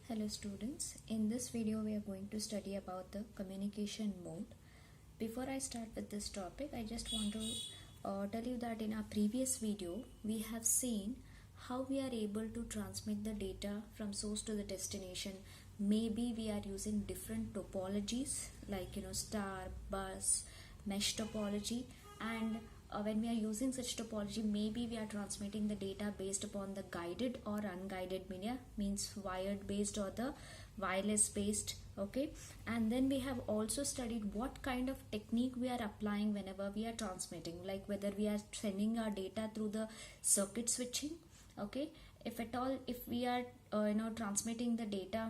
Hello students, in this video we are going to study about the communication mode. Before I start with this topic, I just want to tell you that in our previous video we have seen how we are able to transmit the data from source to the destination. Maybe we are using different topologies like star, bus, mesh topology, and when we are using such topology, maybe we are transmitting the data based upon the guided or unguided media, means wired based or the wireless based. Okay, and then we have also studied what kind of technique we are applying whenever we are transmitting, like whether we are sending our data through the circuit switching. Okay, if at all, if we are transmitting the data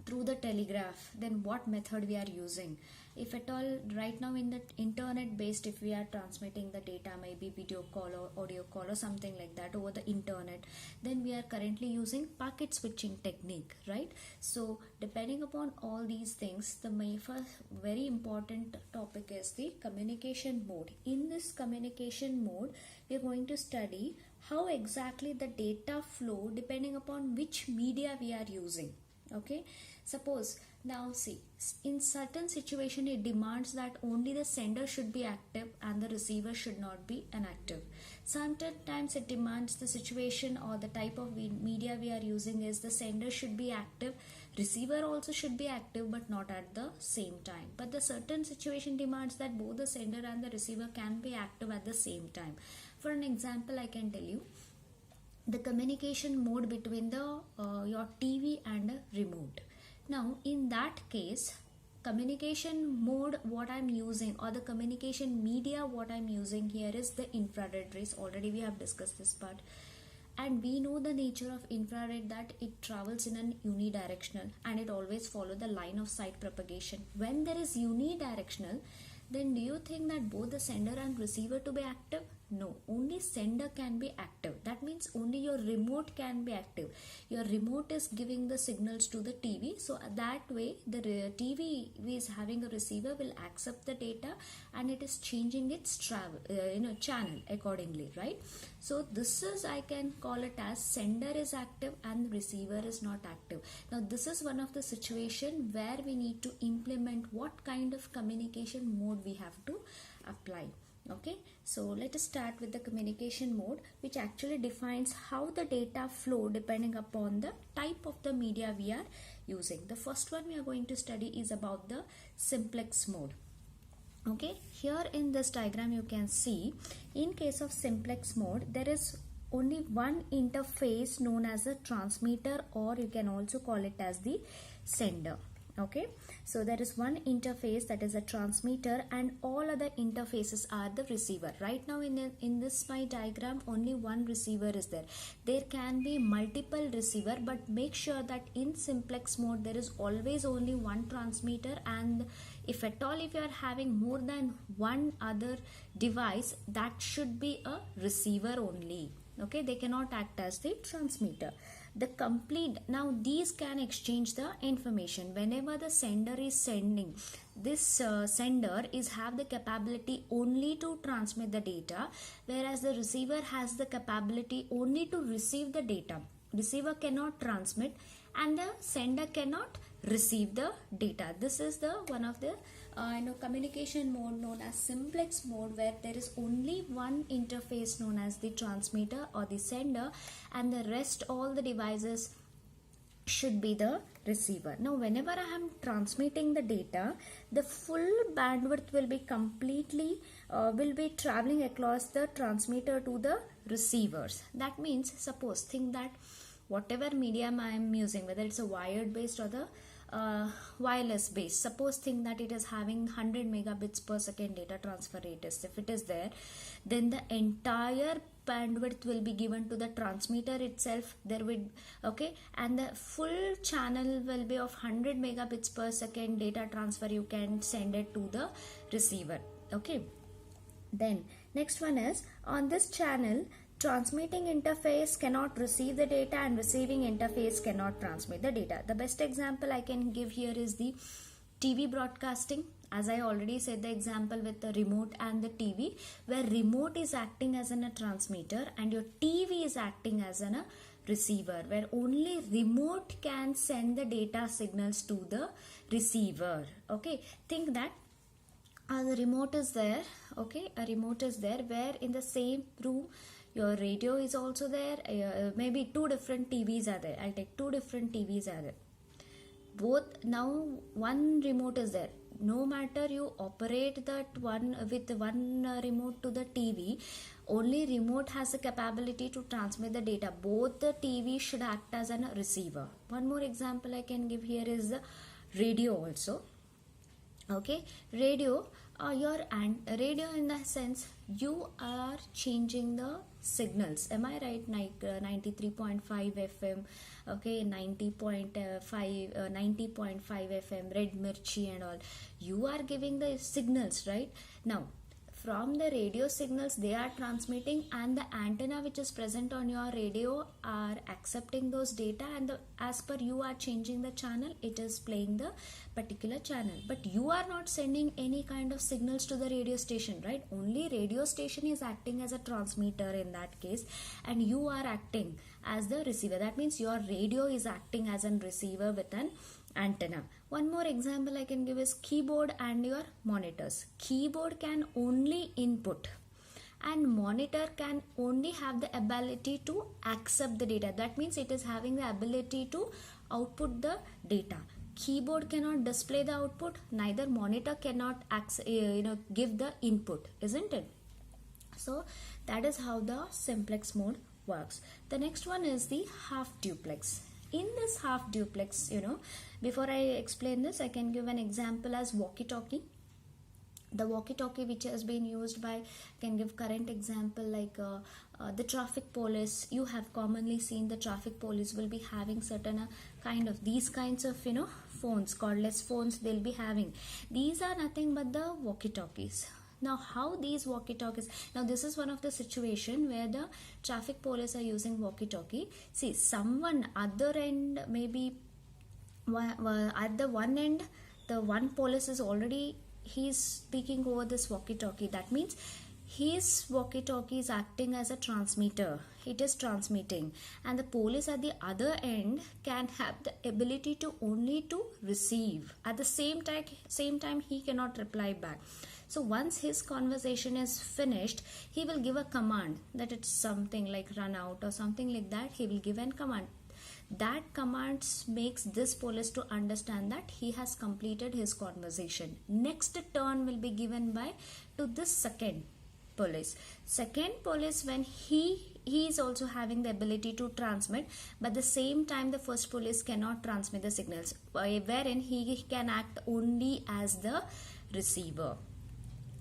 through the telegraph, then what method we are using. If at all, right now in the internet based, if we are transmitting the data, maybe video call or audio call or something like that over the internet, then we are currently using packet switching technique, right? So depending upon all these things, the first very important topic is the communication mode. In this communication mode, we are going to study how exactly the data flow depending upon which media we are using. Okay, suppose now see, in certain situation it demands that only the sender should be active and the receiver should not be inactive. Sometimes it demands the situation or the type of media we are using is the sender should be active, receiver also should be active, but not at the same time. But the certain situation demands that both the sender and the receiver can be active at the same time. For an example, I can tell you the communication mode between the your TV and a remote. Now in that case, communication mode what I'm using, or the communication media what I'm using here is the infrared rays. Already we have discussed this part, and we know the nature of infrared, that it travels in an unidirectional and it always follow the line of sight propagation. When there is unidirectional, then do you think that both the sender and receiver to be active? No, only sender can be active. That means only your remote can be active. Your remote is giving the signals to the TV, so that way the TV is having a receiver will accept the data and it is changing its channel accordingly, right? So this is, I can call it as sender is active and receiver is not active. Now this is one of the situation where we need to implement what kind of communication mode we have to apply. Okay, so let us start with the communication mode, which actually defines how the data flow depending upon the type of the media we are using. The first one we are going to study is about the simplex mode. Okay, here in this diagram you can see, in case of simplex mode, there is only one interface known as a transmitter, or you can also call it as the sender. Okay, so there is one interface, that is a transmitter, and all other interfaces are the receiver. Right now in this my diagram, only one receiver is there. There can be multiple receiver, but make sure that in simplex mode there is always only one transmitter, and if at all if you are having more than one other device, that should be a receiver only. Okay, they cannot act as the transmitter. The complete, now these can exchange the information whenever the sender is sending. This sender is have the capability only to transmit the data, whereas the receiver has the capability only to receive the data. Receiver cannot transmit and the sender cannot receive the data. This is the one of the communication mode known as simplex mode, where there is only one interface known as the transmitter or the sender, and the rest all the devices should be the receiver. Now whenever I am transmitting the data, the full bandwidth will be completely will be traveling across the transmitter to the receivers. That means, suppose think that whatever medium I am using, whether it's a wired based or the wireless based, suppose think that it is having 100 megabits per second data transfer rate is, if it is there, then the entire bandwidth will be given to the transmitter itself. There will, okay, and the full channel will be of 100 megabits per second data transfer, you can send it to the receiver. Okay, then next one is, on this channel transmitting interface cannot receive the data and receiving interface cannot transmit the data. The best example I can give here is the TV broadcasting. As I already said the example with the remote and the TV, where remote is acting as a transmitter and your TV is acting as a receiver, where only remote can send the data signals to the receiver. Okay, think that the remote is there. Okay, a remote is there where in the same room your radio is also there. Maybe two different TVs are there. I'll take two different TVs are there. Both, now one remote is there. No matter you operate that one with one remote to the TV, only remote has the capability to transmit the data. Both the TV should act as a receiver. One more example I can give here is the radio also. Okay, radio, radio in the sense you are changing the signals. Am I right? Like 93.5 FM, okay, 90.5 FM, Red Mirchi and all. You are giving the signals, right? Now, from the radio signals they are transmitting, and the antenna which is present on your radio are accepting those data, and as per you are changing the channel, it is playing the particular channel. But you are not sending any kind of signals to the radio station, right? Only radio station is acting as a transmitter in that case, and you are acting as the receiver. That means your radio is acting as a receiver with an antenna. One more example I can give is keyboard and your monitors. Keyboard can only input and monitor can only have the ability to accept the data. That means it is having the ability to output the data. Keyboard cannot display the output, neither monitor cannot give the input, isn't it? So that is how the simplex mode works. The next one is the half duplex. In this half duplex, before I explain this, I can give an example as walkie-talkie. The walkie-talkie which has been used by, can give current example like the traffic police. You have commonly seen the traffic police will be having certain these kinds of phones, cordless phones they'll be having. These are nothing but the walkie-talkies. Now, how these walkie-talkies, now this is one of the situation where the traffic police are using walkie-talkie. See, someone other end, maybe at the one end, the one police is already, he's speaking over this walkie-talkie. That means his walkie-talkie is acting as a transmitter. It is transmitting, and the police at the other end can have the ability to only to receive. At the same time he cannot reply back. So once his conversation is finished, he will give a command that it's something like run out or something like that. He will give a command. That command makes this police to understand that he has completed his conversation. Next turn will be given to this second police. Second police, when he is also having the ability to transmit, but at the same time the first police cannot transmit the signals, wherein he can act only as the receiver.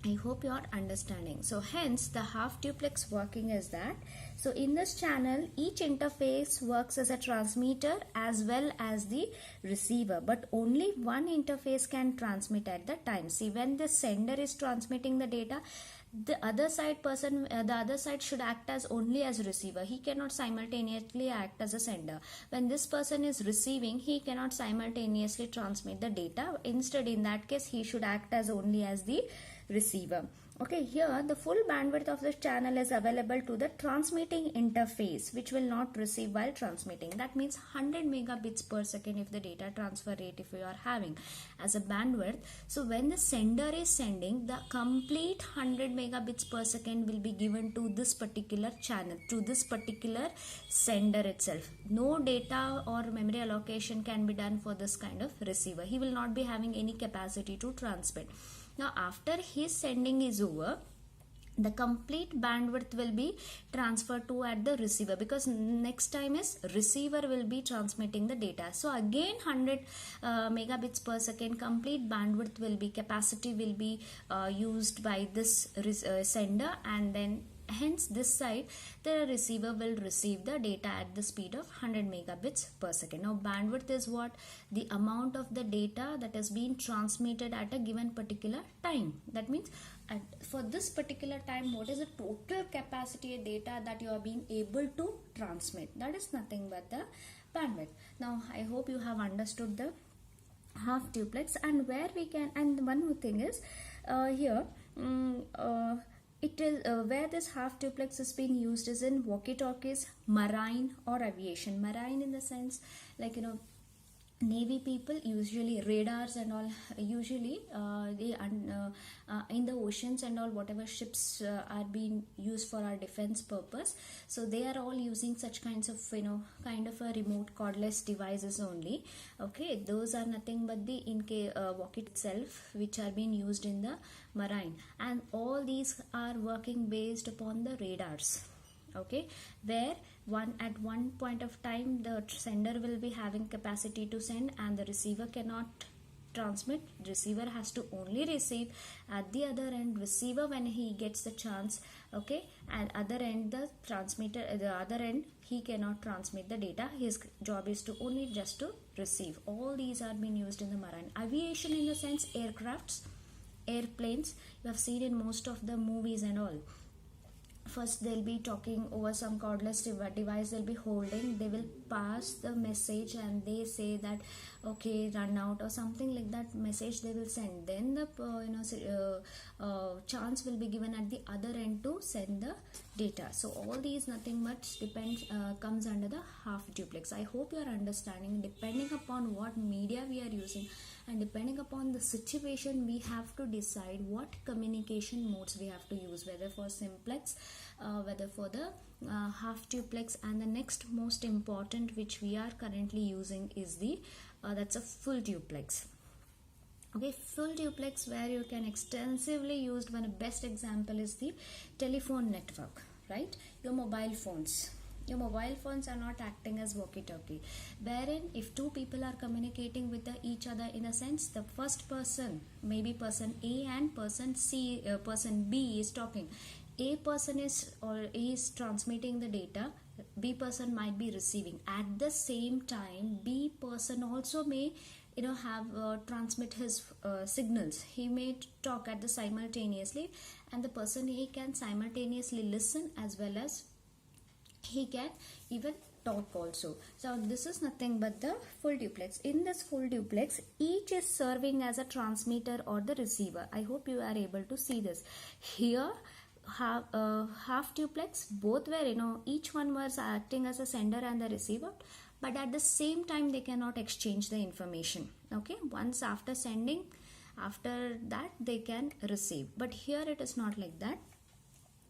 I hope you are understanding. So hence the half duplex working is that. So in this channel, each interface works as a transmitter as well as the receiver, but only one interface can transmit at the time. See, when the sender is transmitting the data, the other side should act as only as receiver. He cannot simultaneously act as a sender. When this person is receiving, he cannot simultaneously transmit the data. Instead, in that case, he should act as only as the receiver. Okay, here the full bandwidth of this channel is available to the transmitting interface, which will not receive while transmitting. That means 100 megabits per second if the data transfer rate if you are having as a bandwidth. So when the sender is sending, the complete 100 megabits per second will be given to this particular channel, to this particular sender itself. No data or memory allocation can be done for this kind of receiver. He will not be having any capacity to transmit. Now, after his sending is over, the complete bandwidth will be transferred to at the receiver, because next time is receiver will be transmitting the data. So again 100 megabits per second complete bandwidth will be, capacity will be used by this sender, and then hence this side the receiver will receive the data at the speed of 100 megabits per second. Now bandwidth is what? The amount of the data that has been transmitted at a given particular time. That means for this particular time, what is the total capacity of data that you are being able to transmit? That is nothing but the bandwidth. Now I hope you have understood the half duplex, and where we can, and one more thing is here it is where this half duplex is being used is in walkie-talkies, marine or aviation. Marine in the sense, like, Navy people, usually radars and all, usually in the oceans and all, whatever ships are being used for our defense purpose, so they are all using such kinds of, kind of a remote cordless devices only. Okay, those are nothing but the walkie itself, which are being used in the marine, and all these are working based upon the radars. Okay, where at one point of time the sender will be having capacity to send and the receiver cannot transmit. Receiver has to only receive. At the other end, receiver, when he gets the chance, okay, and other end the transmitter, the other end, he cannot transmit the data. His job is to only just to receive. All these are being used in the marine. Aviation in the sense, aircrafts, airplanes, you have seen in most of the movies and all. First they'll be talking over some cordless device they'll be holding. They will pass the message and they say that okay, run out or something like that message they will send. Then the chance will be given at the other end to send the data. So all these nothing much depends comes under the half duplex. I hope you are understanding. Depending upon what media we are using and depending upon the situation, we have to decide what communication modes we have to use, whether for simplex, whether for the half duplex, and the next most important which we are currently using is the that's a full duplex. Okay, full duplex, where you can extensively used. One best example is the telephone network, right? Your mobile phones are not acting as walkie-talkie, wherein if two people are communicating with each other, in a sense, the first person, maybe person A and person B is talking. A person is transmitting the data, B person might be receiving. At the same time, B person also may have transmit his signals. He may talk at the simultaneously, and the person A can simultaneously listen as well as he can even talk also. So this is nothing but the full duplex. In this full duplex, each is serving as a transmitter or the receiver. I hope you are able to see this. Here half duplex, both were each one was acting as a sender and the receiver, but at the same time they cannot exchange the information. Okay, once after sending, after that they can receive. But here it is not like that.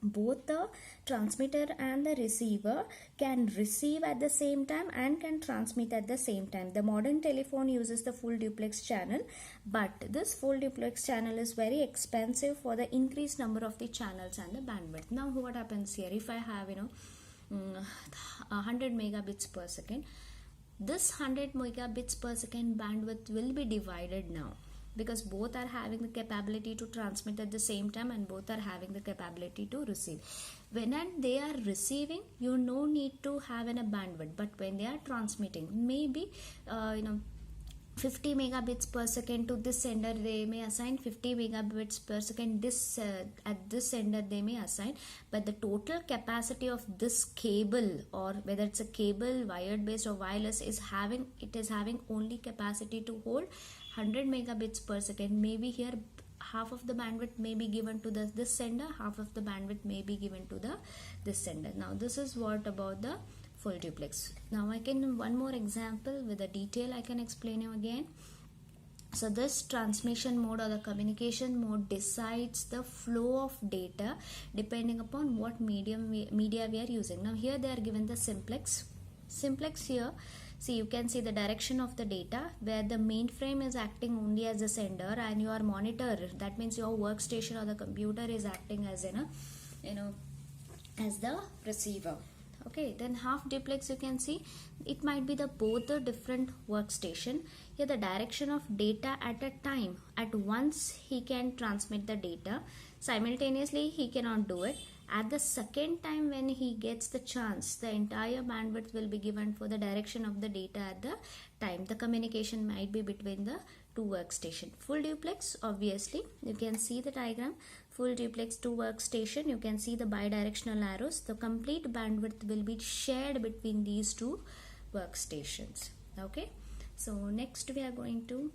Both the transmitter and the receiver can receive at the same time and can transmit at the same time. The modern telephone uses the full duplex channel, but this full duplex channel is very expensive for the increased number of the channels and the bandwidth. Now what happens here, if I have 100 megabits per second, this 100 megabits per second bandwidth will be divided now, because both are having the capability to transmit at the same time and both are having the capability to receive. When they are receiving, you no need to have a bandwidth, but when they are transmitting, maybe 50 megabits per second to this sender, they may assign 50 megabits per second at this sender they may assign, but the total capacity of this cable, or whether it's a cable, wired based or wireless, is having only capacity to hold 100 megabits per second. Maybe here half of the bandwidth may be given to this sender, half of the bandwidth may be given to this sender. Now this is what about the full duplex. Now I can one more example with a detail I can explain you again. So this transmission mode or the communication mode decides the flow of data depending upon what media we are using. Now here they are given the simplex. Simplex here, see, you can see the direction of the data, where the mainframe is acting only as a sender and your monitor, that means your workstation or the computer, is acting as as the receiver. Okay, then half duplex, you can see it might be both the different workstation. Here the direction of data at a time, at once he can transmit the data, simultaneously he cannot do it. At the second time when he gets the chance, the entire bandwidth will be given for the direction of the data at the time. The communication might be between the two workstation. Full duplex, obviously you can see the diagram. Full duplex, two workstation, you can see the bidirectional arrows. The complete bandwidth will be shared between these two workstations. Okay, so next we are going to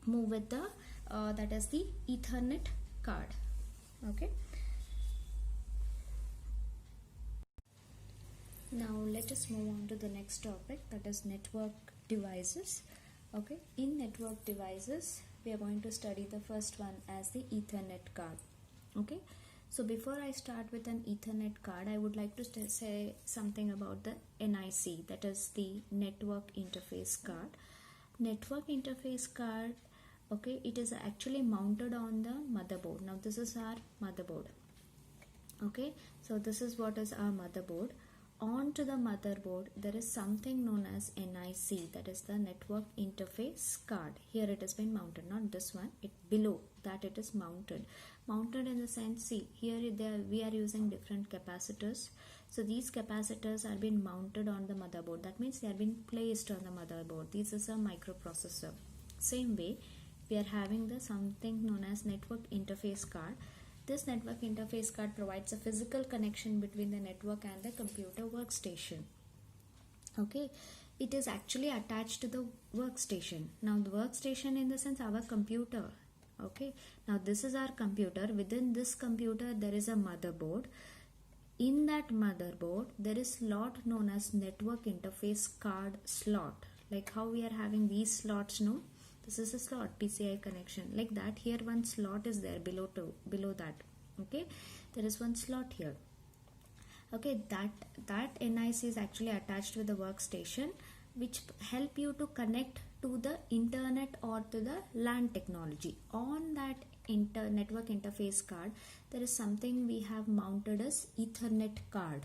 move with the that is the Ethernet card. Okay, Now let us move on to the next topic, that is network devices. Okay, in network devices we are going to study the first one as the Ethernet card. Okay, so before I start with an Ethernet card, I would like to say something about the NIC, that is the network interface card. Network interface card, okay, it is actually mounted on the motherboard. Now this is our motherboard. Okay, so this is what is our motherboard. Onto the motherboard there is something known as NIC, that is the network interface card. Here it has been mounted, not this one, it below that it is mounted in the sense, see here we are using different capacitors. So these capacitors are being mounted on the motherboard, that means they are being placed on the motherboard. This is a microprocessor. Same way we are having the something known as network interface card. This network interface card provides a physical connection between the network and the computer workstation. Okay, it is actually attached to the workstation. Now the workstation in the sense our computer. Okay, now this is our computer. Within this computer there is a motherboard. In that motherboard there is slot known as network interface card slot. Like how we are having these slots, no? This is a slot, PCI connection, like that. Here one slot is there below that. Okay, there is one slot here. Okay, that NIC is actually attached with the workstation, which help you to connect to the internet or to the LAN technology. On that network interface card there is something we have mounted as Ethernet card.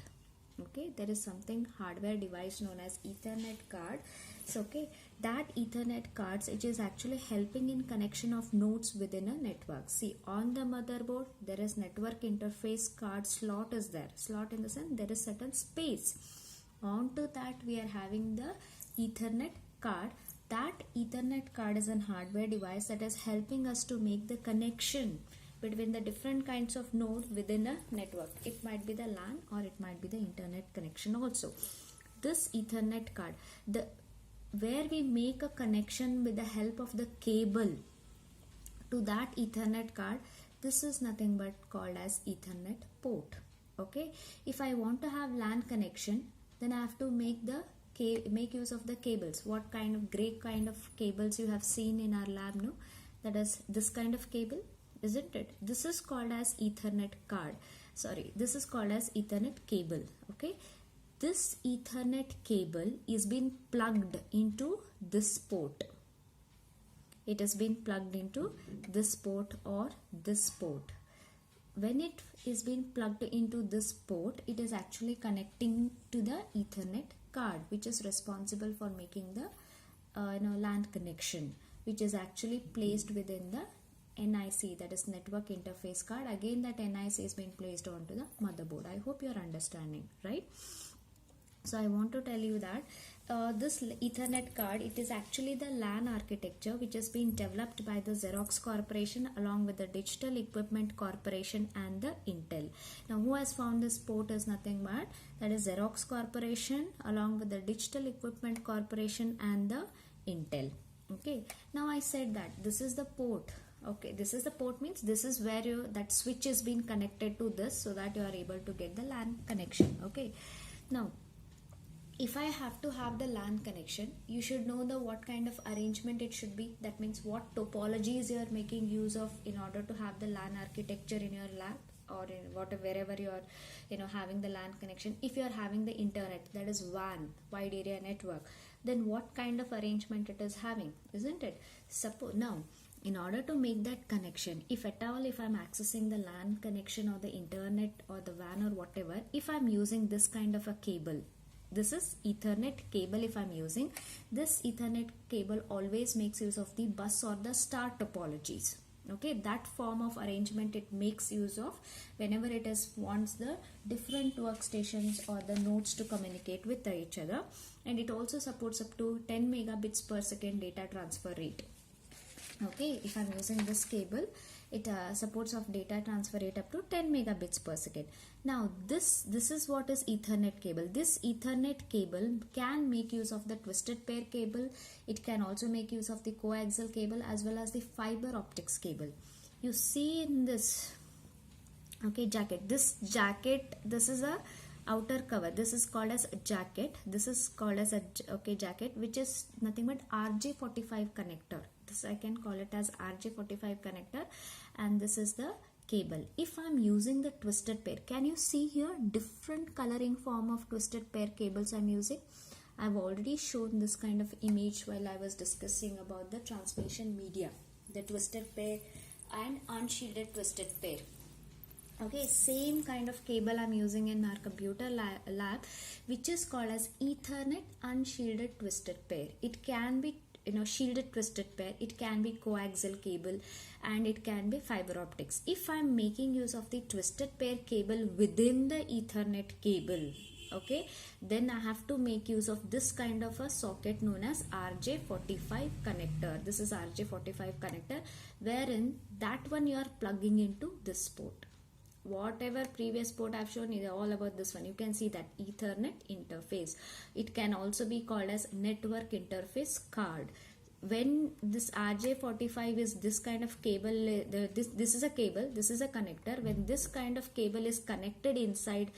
Okay, there is something hardware device known as Ethernet card. So okay, that Ethernet cards, it is actually helping in connection of nodes within a network. See, on the motherboard there is network interface card slot is there. Slot in the sense there is certain space. Onto that we are having the Ethernet card. That Ethernet card is an hardware device that is helping us to make the connection between the different kinds of node within a network. It might be the LAN or it might be the internet connection also. This Ethernet card, where we make a connection with the help of the cable to that Ethernet card, this is nothing but called as Ethernet port. Okay, if I want to have LAN connection, then I have to make use of the cables. What kind of gray kind of cables you have seen in our lab, no? That is this kind of cable, isn't it? This is called as Ethernet card. Sorry, this is called as Ethernet cable. Okay, this Ethernet cable is being plugged into this port. It has been plugged into this port or this port. When it is being plugged into this port, it is actually connecting to the Ethernet card, which is responsible for making the LAN connection, which is actually placed within the NIC, that is network interface card. Again, that NIC is being placed onto the motherboard. I hope you are understanding, right? So I want to tell you that this Ethernet card, it is actually the LAN architecture which has been developed by the Xerox Corporation along with the Digital Equipment Corporation and the Intel. Now who has found this port is nothing but that is Xerox Corporation along with the Digital Equipment Corporation and the Intel. Okay, now I said that this is the port. Okay, this is the port means this is where that switch is being connected to this so that you are able to get the LAN connection. Okay, now if I have to have the LAN connection, you should know what kind of arrangement it should be. That means what topologies you are making use of in order to have the LAN architecture in your lab or in wherever you are having the LAN connection. If you are having the internet, that is WAN, wide area network, then what kind of arrangement it is having, isn't it? Suppose now, in order to make that connection, if at all if I'm accessing the LAN connection or the internet or the WAN or whatever, if I'm using this kind of a cable, this is Ethernet cable. If I'm using this Ethernet cable, always makes use of the bus or the star topologies. Okay, that form of arrangement it makes use of whenever it wants the different workstations or the nodes to communicate with each other, and it also supports up to 10 megabits per second data transfer rate. Okay, if I'm using this cable, it supports of data transfer rate up to 10 megabits per second. Now this is what is Ethernet cable. This Ethernet cable can make use of the twisted pair cable. It can also make use of the coaxial cable as well as the fiber optics cable. You see in this jacket, this is a outer cover, this is called as a jacket. This is called as a jacket, which is nothing but RJ45 connector. This I can call it as RJ45 connector, and this is the cable. If I'm using the twisted pair, can you see here different coloring form of twisted pair cables I'm using? I've already shown this kind of image while I was discussing about the transmission media, the twisted pair and unshielded twisted pair. Okay, same kind of cable I'm using in our computer lab, which is called as Ethernet unshielded twisted pair. It can be shielded twisted pair, it can be coaxial cable, and it can be fiber optics. If I'm making use of the twisted pair cable within the Ethernet cable, okay, then I have to make use of this kind of a socket known as RJ45 connector. This is RJ45 connector, wherein that one you are plugging into this port. Whatever previous port I've shown is all about this one. You can see that Ethernet interface. It can also be called as network interface card. When this RJ45 is this kind of cable, this is a cable, this is a connector. When this kind of cable is connected inside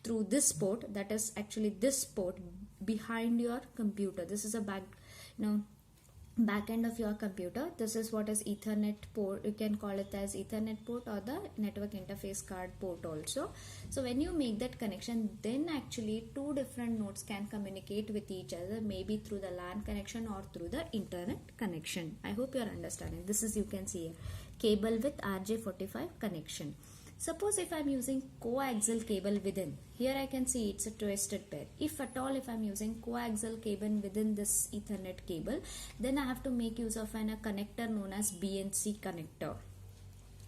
through this port, that is actually this port behind your computer. This is a back end of your computer. This is what is Ethernet port. You can call it as Ethernet port or the network interface card port also. So when you make that connection, then actually two different nodes can communicate with each other, maybe through the LAN connection or through the internet connection. I hope you are understanding. This is, you can see here, cable with RJ45 connection. Suppose if I'm using coaxial cable within, here I can see it's a twisted pair. If at all, if I'm using coaxial cable within this Ethernet cable, then I have to make use of a connector known as BNC connector.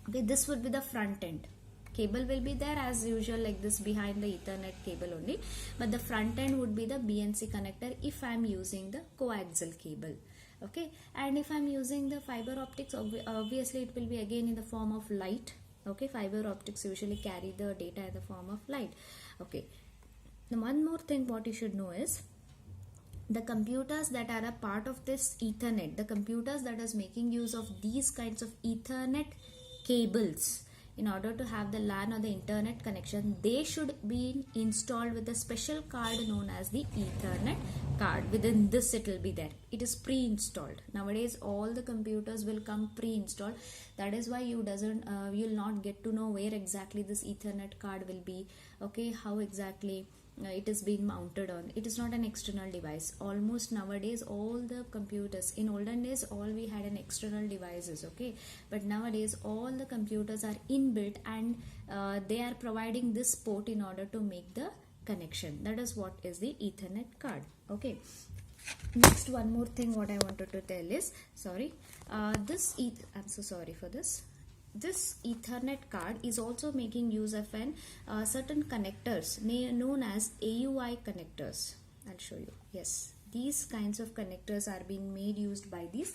Okay, this would be the front end. Cable will be there as usual like this behind the Ethernet cable only, but the front end would be the BNC connector if I'm using the coaxial cable. Okay, and if I'm using the fiber optics, obviously it will be again in the form of light. Okay, fiber optics usually carry the data in the form of light. Okay, the one more thing what you should know is the computers that are a part of this Ethernet, the computers that is making use of these kinds of Ethernet cables in order to have the LAN or the internet connection, they should be installed with a special card known as the Ethernet card. Within this it will be there. It is pre-installed. Nowadays all the computers will come pre-installed. That is why you'll not get to know where exactly this Ethernet card will be. Okay, how exactly it is being mounted on. It is not an external device. Almost nowadays all the computers, in olden days all we had an external devices, okay, but nowadays all the computers are inbuilt, and they are providing this port in order to make the connection. That is what is the Ethernet card. Okay, next one more thing what I wanted to tell is, I'm so sorry for this. This Ethernet card is also making use of certain connectors known as AUI connectors. I'll show you. Yes, these kinds of connectors are being made used by this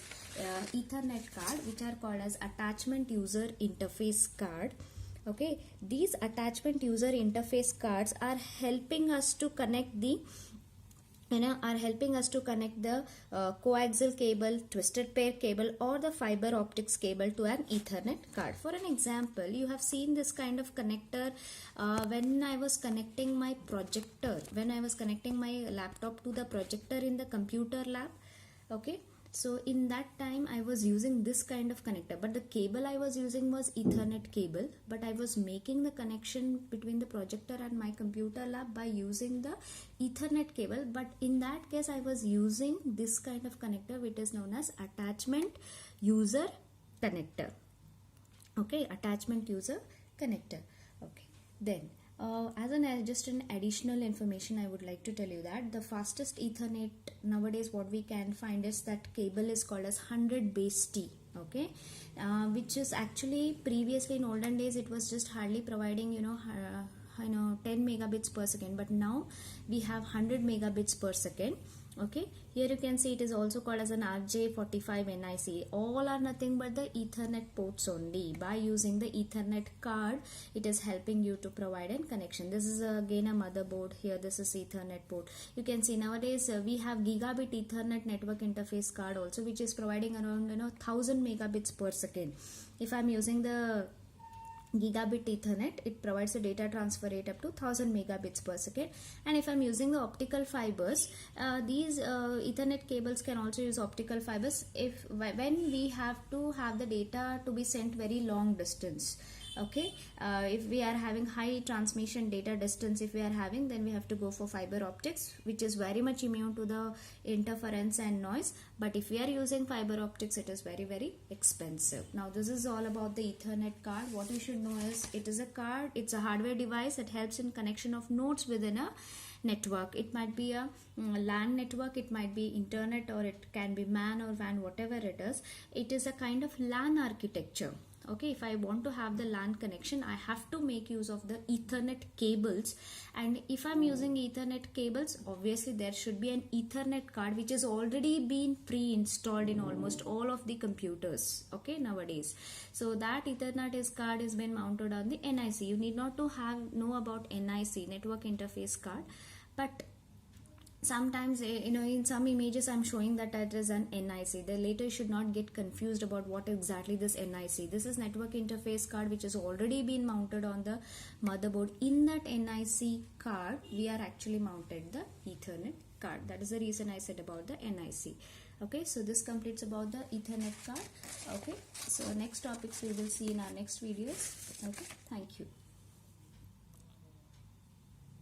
Ethernet card, which are called as attachment user interface card. Okay, these attachment user interface cards are helping us to connect the coaxial cable, twisted pair cable, or the fiber optics cable to an Ethernet card. For an example, you have seen this kind of connector when I was connecting my projector, when I was connecting my laptop to the projector in the computer lab. Okay, so in that time I was using this kind of connector, but the cable I was using was Ethernet cable, but I was making the connection between the projector and my computer lab by using the Ethernet cable. But in that case I was using this kind of connector, which is known as attachment user connector. Okay, attachment user connector. Okay, then just an additional information, I would like to tell you that the fastest Ethernet nowadays what we can find is that cable is called as 100 base T. Okay, which is actually previously in olden days it was just hardly providing 10 megabits per second, but now we have 100 megabits per second. Okay, here you can see it is also called as an RJ45 NIC. All are nothing but the Ethernet ports only. By using the Ethernet card, it is helping you to provide a connection. This is again a motherboard. Here this is Ethernet port. You can see nowadays we have gigabit Ethernet network interface card also, which is providing around 1000 megabits per second. If I'm using the gigabit Ethernet. It provides a data transfer rate up to 1000 megabits per second. And if I'm using the optical fibers, these Ethernet cables can also use optical fibers when we have to have the data to be sent very long distance. Okay, if we are having high transmission data distance, if we are having, then we have to go for fiber optics, which is very much immune to the interference and noise. But if we are using fiber optics, it is very expensive. Now this is all about the Ethernet card. What you should know is, it is a card, it's a hardware device that helps in connection of nodes within a network. It might be a LAN network, it might be internet, or it can be MAN or WAN, whatever it is. It is a kind of LAN architecture. Okay, if I want to have the LAN connection, I have to make use of the Ethernet cables. And if I'm using Ethernet cables, obviously there should be an Ethernet card which has already been pre-installed in almost all of the computers, okay, nowadays. So that Ethernet card has been mounted on the NIC. You need not to know about NIC, network interface card, but sometimes, in some images I'm showing that it is an NIC. The later you should not get confused about what exactly this NIC. This is network interface card which has already been mounted on the motherboard. In that NIC card, we are actually mounted the Ethernet card. That is the reason I said about the NIC. Okay, so this completes about the Ethernet card. Okay, so next topics we will see in our next videos. Okay, thank you.